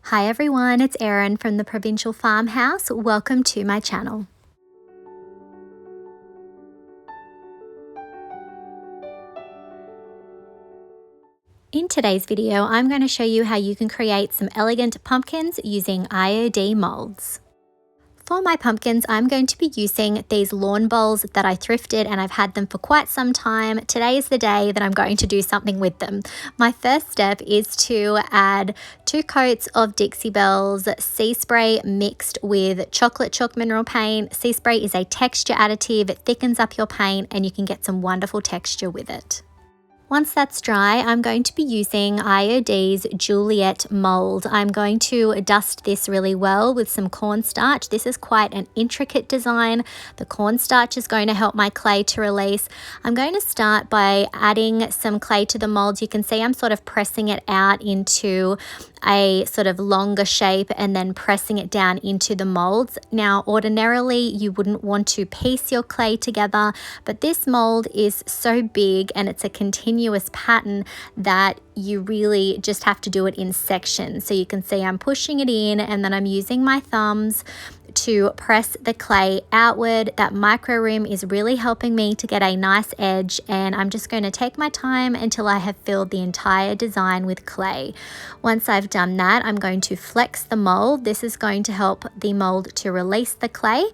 Hi everyone, it's Erin from the Provincial Farmhouse. Welcome to my channel. In today's video, I'm going to show you how you can create some elegant pumpkins using IOD molds. For my pumpkins, I'm going to be using these lawn bowls that I thrifted and I've had them for quite some time. Today is the day that I'm going to do something with them. My first step is to add 2 coats of Dixie Belle's Sea Spray mixed with chocolate chalk mineral paint. Sea Spray is a texture additive. It thickens up your paint and you can get some wonderful texture with it. Once that's dry, I'm going to be using IOD's Juliet mold. I'm going to dust this really well with some cornstarch. This is quite an intricate design. The cornstarch is going to help my clay to release. I'm going to start by adding some clay to the mold. You can see I'm sort of pressing it out into a sort of longer shape and then pressing it down into the molds. Now, ordinarily you wouldn't want to piece your clay together, but this mold is so big and it's a continuous pattern that you really just have to do it in sections. So you can see I'm pushing it in and then I'm using my thumbs to press the clay outward. That micro rim is really helping me to get a nice edge, and I'm just going to take my time until I have filled the entire design with clay. Once I've done that, I'm going to flex the mold. This is going to help the mold to release the clay,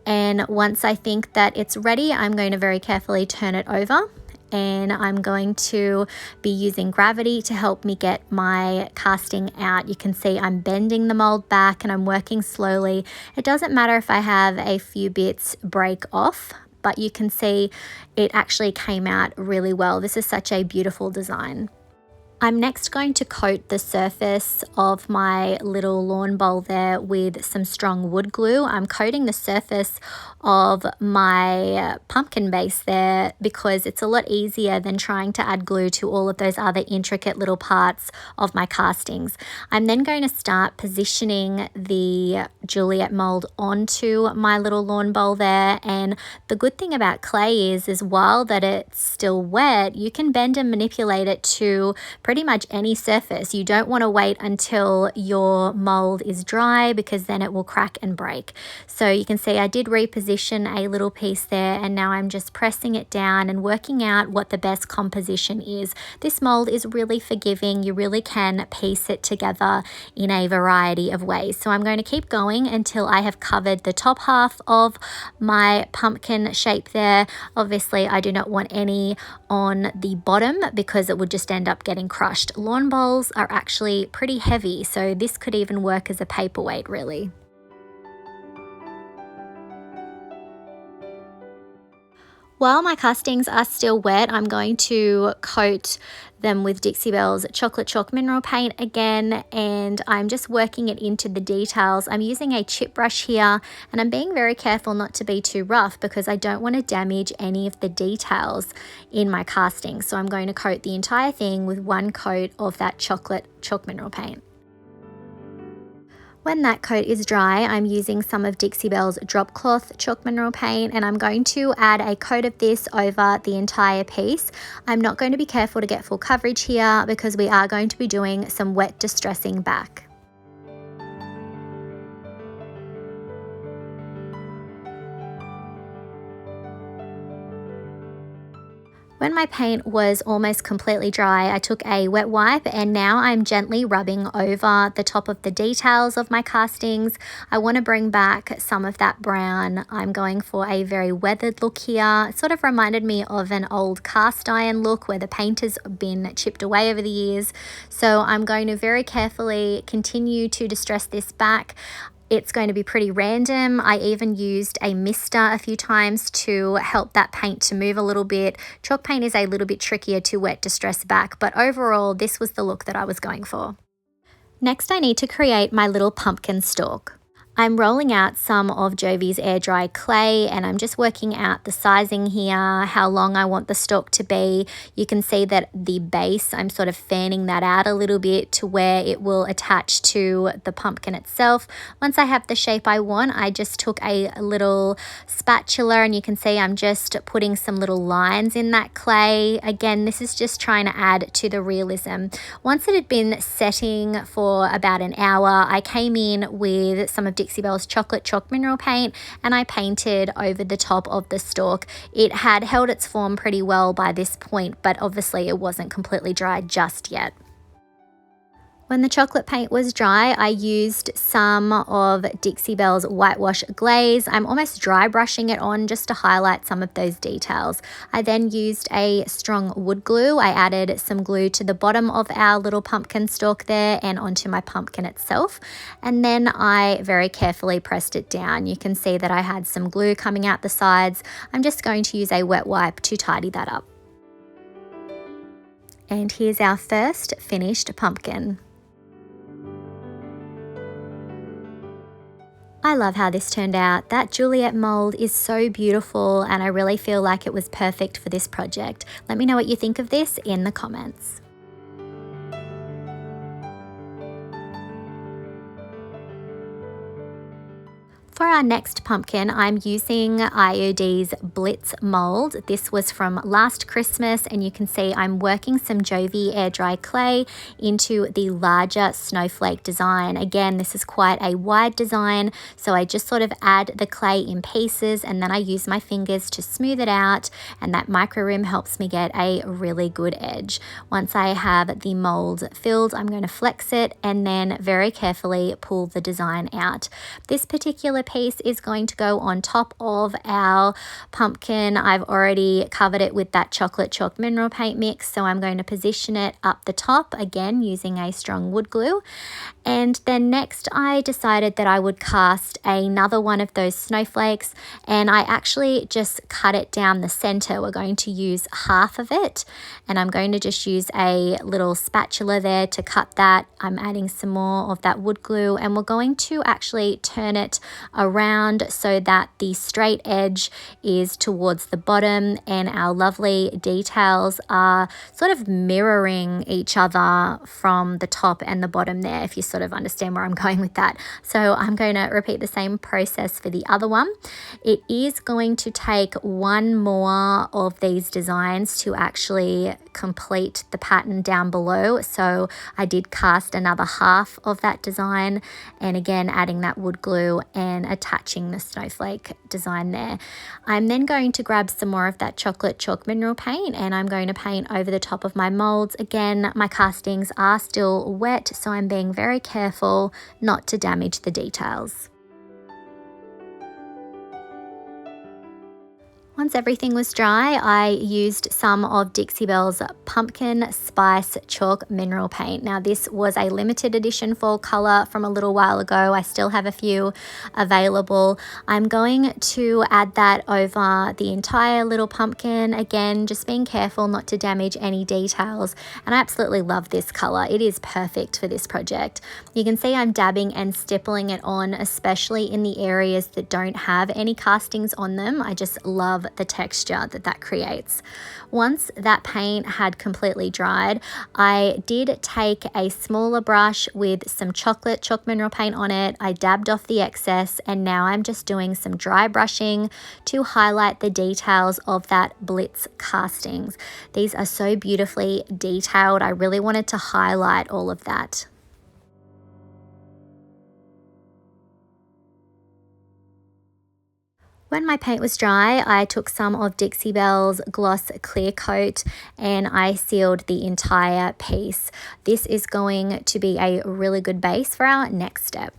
and once I think that it's ready, I'm going to very carefully turn it over. And I'm going to be using gravity to help me get my casting out. You can see I'm bending the mold back and I'm working slowly. It doesn't matter if I have a few bits break off, but you can see it actually came out really well. This is such a beautiful design. I'm next going to coat the surface of my little lawn bowl there with some strong wood glue. I'm coating the surface of my pumpkin base there because it's a lot easier than trying to add glue to all of those other intricate little parts of my castings. I'm then going to start positioning the Juliet mold onto my little lawn bowl there, and the good thing about clay is while that it's still wet, you can bend and manipulate it to pretty much any surface. You don't want to wait until your mold is dry because then it will crack and break. So you can see I did reposition a little piece there, and now I'm just pressing it down and working out what the best composition is. This mold is really forgiving. You really can piece it together in a variety of ways. So I'm going to keep going until I have covered the top half of my pumpkin shape there. Obviously, I do not want any on the bottom because it would just end up getting crushed. Lawn bowls are actually pretty heavy, so this could even work as a paperweight really. While my castings are still wet, I'm going to coat them with Dixie Belle's chocolate chalk mineral paint again, and I'm just working it into the details. I'm using a chip brush here and I'm being very careful not to be too rough because I don't want to damage any of the details in my casting. So I'm going to coat the entire thing with 1 coat of that chocolate chalk mineral paint. When that coat is dry, I'm using some of Dixie Belle's drop cloth chalk mineral paint, and I'm going to add a coat of this over the entire piece. I'm not going to be careful to get full coverage here because we are going to be doing some wet distressing back. When my paint was almost completely dry, I took a wet wipe and now I'm gently rubbing over the top of the details of my castings. I want to bring back some of that brown. I'm going for a very weathered look here. It sort of reminded me of an old cast iron look where the paint has been chipped away over the years. So I'm going to very carefully continue to distress this back. It's going to be pretty random. I even used a mister a few times to help that paint to move a little bit. Chalk paint is a little bit trickier to wet distress back, but overall this was the look that I was going for. Next, I need to create my little pumpkin stalk. I'm rolling out some of Jovi's air dry clay, and I'm just working out the sizing here, how long I want the stalk to be. You can see that the base, I'm sort of fanning that out a little bit to where it will attach to the pumpkin itself. Once I have the shape I want, I just took a little spatula, and you can see I'm just putting some little lines in that clay. Again, this is just trying to add to the realism. Once it had been setting for about an hour, I came in with some of Dixie Belle's chocolate chalk mineral paint, and I painted over the top of the stalk. It had held its form pretty well by this point, but obviously it wasn't completely dry just yet. When the chocolate paint was dry, I used some of Dixie Belle's whitewash glaze. I'm almost dry brushing it on just to highlight some of those details. I then used a strong wood glue. I added some glue to the bottom of our little pumpkin stalk there and onto my pumpkin itself. And then I very carefully pressed it down. You can see that I had some glue coming out the sides. I'm just going to use a wet wipe to tidy that up. And here's our first finished pumpkin. I love how this turned out. That Juliet mold is so beautiful, and I really feel like it was perfect for this project. Let me know what you think of this in the comments. For our next pumpkin, I'm using IOD's Blitz mold. This was from last Christmas, and you can see I'm working some Jovi air dry clay into the larger snowflake design. Again, this is quite a wide design, so I just sort of add the clay in pieces, and then I use my fingers to smooth it out, and that micro rim helps me get a really good edge. Once I have the mold filled, I'm going to flex it and then very carefully pull the design out. This particular piece is going to go on top of our pumpkin. I've already covered it with that chocolate chalk mineral paint mix, so I'm going to position it up the top again using a strong wood glue. And then next I decided that I would cast another one of those snowflakes, and I actually just cut it down the center. We're going to use half of it, and I'm going to just use a little spatula there to cut that. I'm adding some more of that wood glue, and we're going to actually turn it around so that the straight edge is towards the bottom and our lovely details are sort of mirroring each other from the top and the bottom there, if you sort of understand where I'm going with that. So I'm going to repeat the same process for the other one. It is going to take one more of these designs to actually complete the pattern down below. So I did cast another half of that design, and again adding that wood glue and attaching the snowflake design there. I'm then going to grab some more of that chocolate chalk mineral paint, and I'm going to paint over the top of my molds. Again, my castings are still wet, so I'm being very careful not to damage the details. Once everything was dry, I used some of Dixie Belle's Pumpkin Spice Chalk Mineral Paint. Now this was a limited edition fall color from a little while ago. I still have a few available. I'm going to add that over the entire little pumpkin. Again, just being careful not to damage any details. And I absolutely love this color. It is perfect for this project. You can see I'm dabbing and stippling it on, especially in the areas that don't have any castings on them. I just love the texture that creates. Once that paint had completely dried, I did take a smaller brush with some chocolate chalk mineral paint on it. I dabbed off the excess, and now I'm just doing some dry brushing to highlight the details of that Blitz castings. These are so beautifully detailed. I really wanted to highlight all of that. When my paint was dry, I took some of Dixie Belle's Gloss Clear Coat and I sealed the entire piece. This is going to be a really good base for our next step.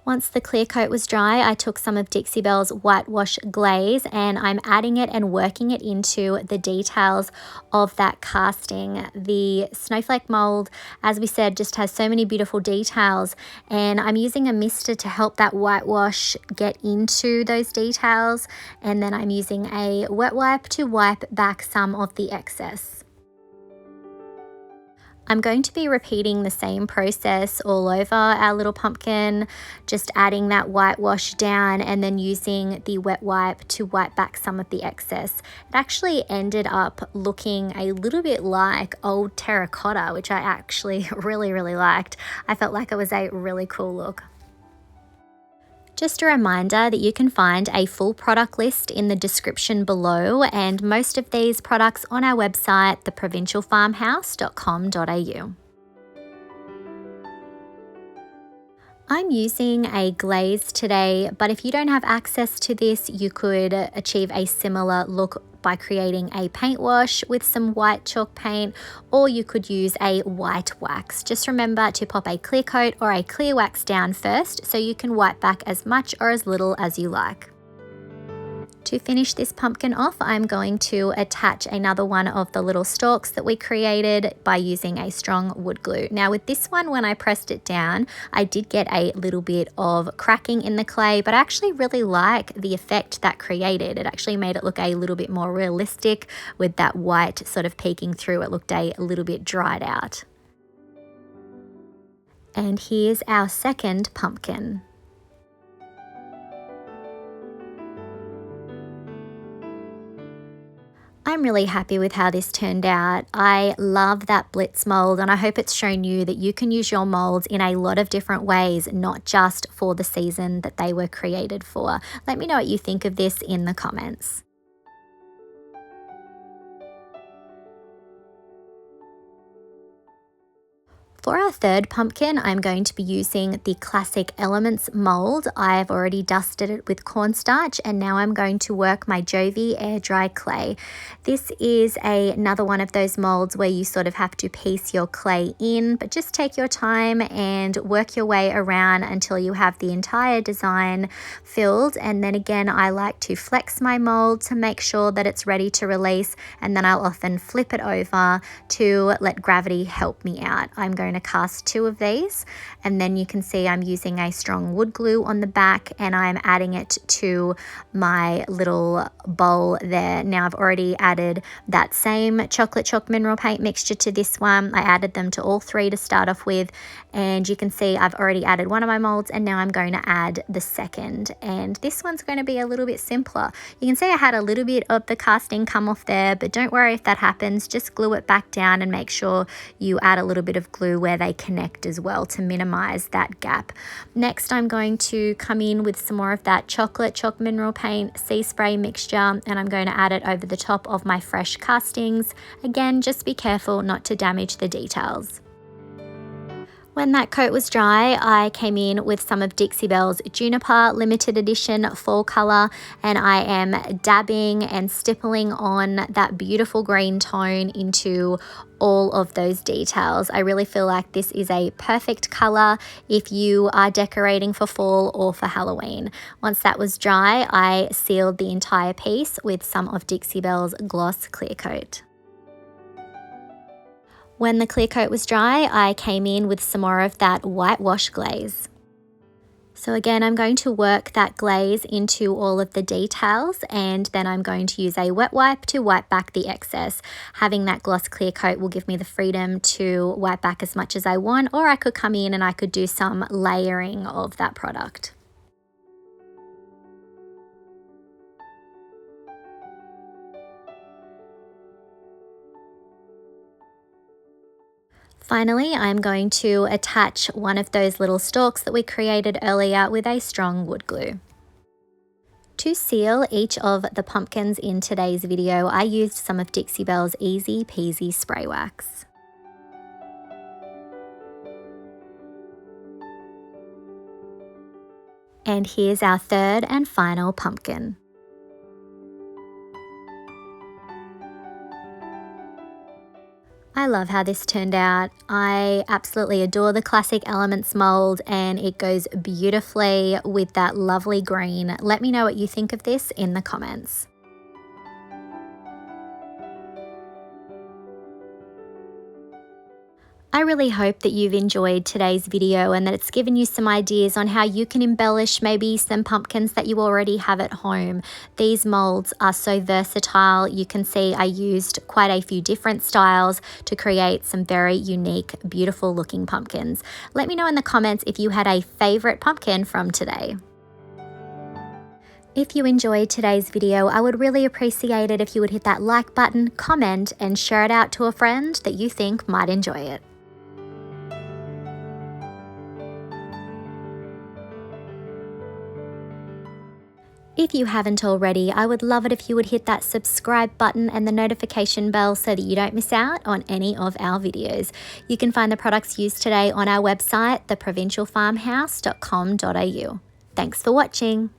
Once the clear coat was dry, I took some of Dixie Belle's whitewash glaze and I'm adding it and working it into the details of that casting. The snowflake mold, as we said, just has so many beautiful details, and I'm using a mister to help that whitewash get into those details, and then I'm using a wet wipe to wipe back some of the excess. I'm going to be repeating the same process all over our little pumpkin, just adding that whitewash down and then using the wet wipe to wipe back some of the excess. It actually ended up looking a little bit like old terracotta, which I actually really liked. I felt like it was a really cool look. Just a reminder that you can find a full product list in the description below, and most of these products on our website, theprovincialfarmhouse.com.au. I'm using a glaze today, but if you don't have access to this, you could achieve a similar look by creating a paint wash with some white chalk paint, or you could use a white wax. Just remember to pop a clear coat or a clear wax down first so you can wipe back as much or as little as you like. To finish this pumpkin off, I'm going to attach another one of the little stalks that we created by using a strong wood glue. Now with this one, when I pressed it down, I did get a little bit of cracking in the clay, but I actually really like the effect that created. It actually made it look a little bit more realistic with that white sort of peeking through. It looked a little bit dried out. And here's our second pumpkin. I'm really happy with how this turned out. I love that Blitz mold, and I hope it's shown you that you can use your molds in a lot of different ways, not just for the season that they were created for. Let me know what you think of this in the comments. For our third pumpkin, I'm going to be using the Classic Elements mold. I've already dusted it with cornstarch, and now I'm going to work my Jovi air dry clay. This is another one of those molds where you sort of have to piece your clay in, but just take your time and work your way around until you have the entire design filled. And then again, I like to flex my mold to make sure that it's ready to release, and then I'll often flip it over to let gravity help me out. I'm going to cast 2 of these, and then you can see I'm using a strong wood glue on the back, and I'm adding it to my little bowl there. Now I've already added that same chocolate chalk mineral paint mixture to this one. I added them to all 3 to start off with, and you can see I've already added one of my molds, and now I'm going to add the second, and this one's going to be a little bit simpler. You can see I had a little bit of the casting come off there, but don't worry if that happens. Just glue it back down and make sure you add a little bit of glue where they connect as well to minimize that gap. Next, I'm going to come in with some more of that chocolate chalk mineral paint sea spray mixture, and I'm going to add it over the top of my fresh castings. Again, just be careful not to damage the details. When that coat was dry, I came in with some of Dixie Belle's Juniper limited edition fall color, and I am dabbing and stippling on that beautiful green tone into all of those details. I really feel like this is a perfect color if you are decorating for fall or for Halloween. Once that was dry, I sealed the entire piece with some of Dixie Belle's Gloss Clear Coat. When the clear coat was dry, I came in with some more of that whitewash glaze. So again, I'm going to work that glaze into all of the details, and then I'm going to use a wet wipe to wipe back the excess. Having that gloss clear coat will give me the freedom to wipe back as much as I want, or I could come in and I could do some layering of that product. Finally, I'm going to attach one of those little stalks that we created earlier with a strong wood glue. To seal each of the pumpkins in today's video, I used some of Dixie Belle's Easy Peasy spray wax. And here's our third and final pumpkin. I love how this turned out. I absolutely adore the Classic Elements mold, and it goes beautifully with that lovely green. Let me know what you think of this in the comments. I really hope that you've enjoyed today's video and that it's given you some ideas on how you can embellish maybe some pumpkins that you already have at home. These molds are so versatile. You can see I used quite a few different styles to create some very unique, beautiful looking pumpkins. Let me know in the comments if you had a favorite pumpkin from today. If you enjoyed today's video, I would really appreciate it if you would hit that like button, comment, and share it out to a friend that you think might enjoy it. If you haven't already, I would love it if you would hit that subscribe button and the notification bell so that you don't miss out on any of our videos. You can find the products used today on our website, theprovincialfarmhouse.com.au. Thanks for watching.